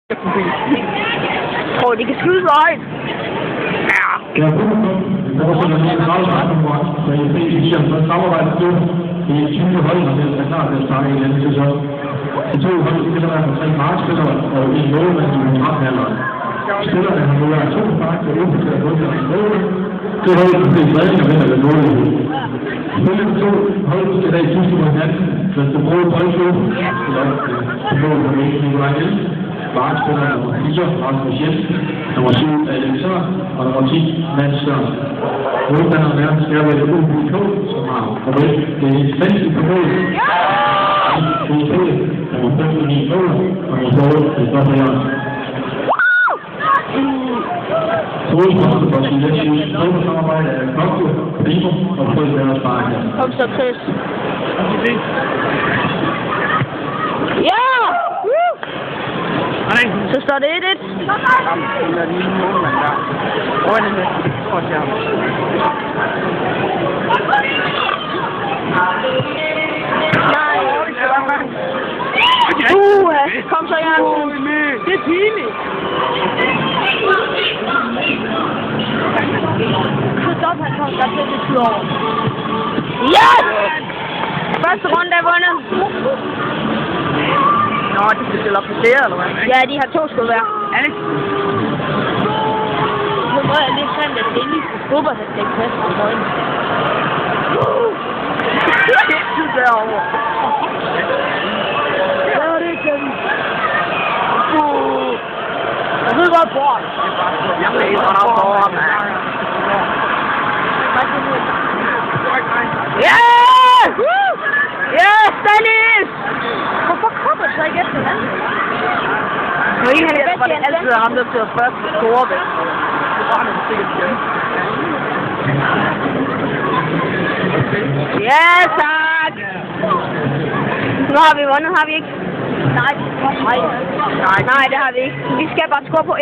Tror de kan skyde så højt? Ja. Ja, der var sådan en grænsekonkurrence, så jeg fik i så samarbejdet det i 20 hold, og det er klar til at starte i den sæson. De to hold spiller der på 3 markspillere og en målmand i den 13. halvleg. Spillerne har nu været 2 mark og udbetalt rundt af målet. Det hold, der bliver træning og vinder ved målet. Spillerne 2 hold skal der i tyske mod hinanden, så det bruger boldklub, eller mål på Nikolaj Nielsen. Markspiller nummer 4, Rasmus Jensen, nummer 7, Alexander, og nummer 10, Mads Sørensen. Modstanderen er Skærvælde UBK, som har nummer 1, det er Svendsen på mål. Det er nummer 5, Emil Måler, og nummer 8, Kristoffer Jørgensen. Hovedsponsor for Silesien, samarbejde af Kokko, Primo og Frøsberg Sparke. Kom så, Chris. Ja! Så står det 1-1. Kom så, Jørgensen. Det er pinligt. Kristoffer, han kom der til at slå over. Ja! Første runde er vundet. Nå, de skal stille op på flere, eller hvad? Ja, de har 2 skud hver. Alex? Nu må jeg lige fandt, at det er lige for skubber, der skal ikke passe på højden. Det er derovre. Ja, det er den. Jeg ved godt, Bort. Jeg ved godt, Bort, mand. Ja! Ja, Stanis! Hvorfor kommer du så ikke efter den? Fordi han var det altid ham, der bliver først til score væk. Det var han sikkert igen. Ja, tak! Nu har vi vundet, har vi ikke? Nej, det har vi ikke. Vi skal bare score på 1.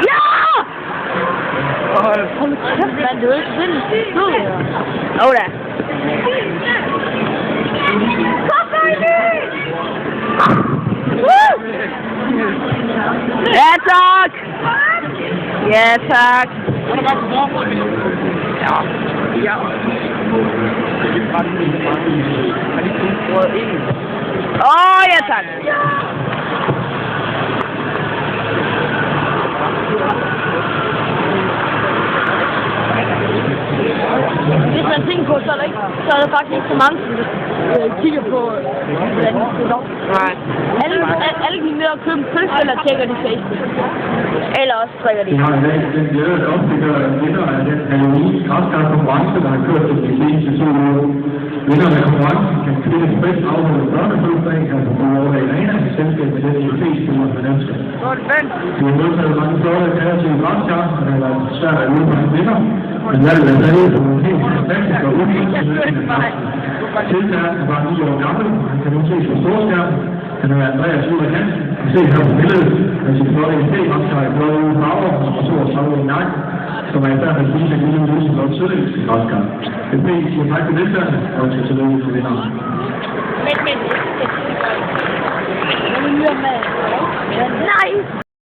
Ja! Hold kæft, man, det er jo ikke sindssygt. Åh da. Ja, tak! Ja, tak! Ja. Åh, ja, tak! Hvis man tænker på, så er der faktisk ikke så mange, som kigger på den sæson. Nej. Alle de med at købe en pølse, eller tjekker de Facebook. Eller også trækker de. Vi har i dag den glæde at opbygge vinder af den Halloween græskarkonkurrence, der har kørt de seneste 2 uger. Vinderne af konkurrencen kan spille et frit afholdet børnefødselsdag her på Borgård Arena i selskab med den europæiske tur, man ønsker. Vi har modtaget mange flotte kreative græskar, og det har været svært at udbringe vinder. Men valget er stadig på en helt fantastisk og udviklingsmæssig tiltaget er bare 9 år gammel. Han kan nu ses på storskærmen. Han er Andreas Ulrik Hansen. Vi ser her på billedet med sin flotte SP-græskar i blå ude farver og så og i nakken, som er i færd med at vise en lille løsning og tydeligt græskar. SP siger tak til deltagerne, og ønsker tillykke til vinderne. Men, nej!